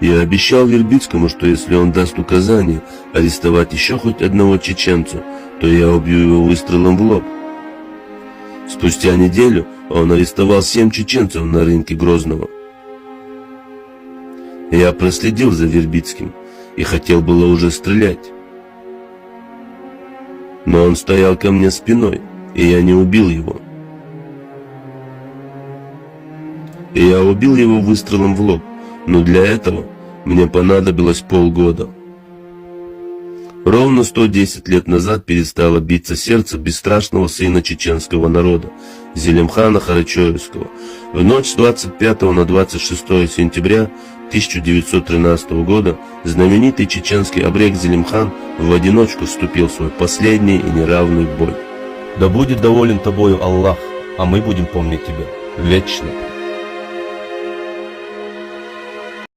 Я обещал Вербицкому, что если он даст указание арестовать еще хоть одного чеченца, то я убью его выстрелом в лоб. Спустя неделю он арестовал 7 чеченцев на рынке Грозного. Я проследил за Вербицким и хотел было уже стрелять. Но он стоял ко мне спиной, и я не убил его. И я убил его выстрелом в лоб, но для этого мне понадобилось полгода. Ровно 110 лет назад перестало биться сердце бесстрашного сына чеченского народа, Зелимхана Карачаевского. В ночь с 25 на 26 сентября 1913 года знаменитый чеченский абрек Зелимхан в одиночку вступил в свой последний и неравный бой. Да будет доволен тобою Аллах, а мы будем помнить тебя вечно.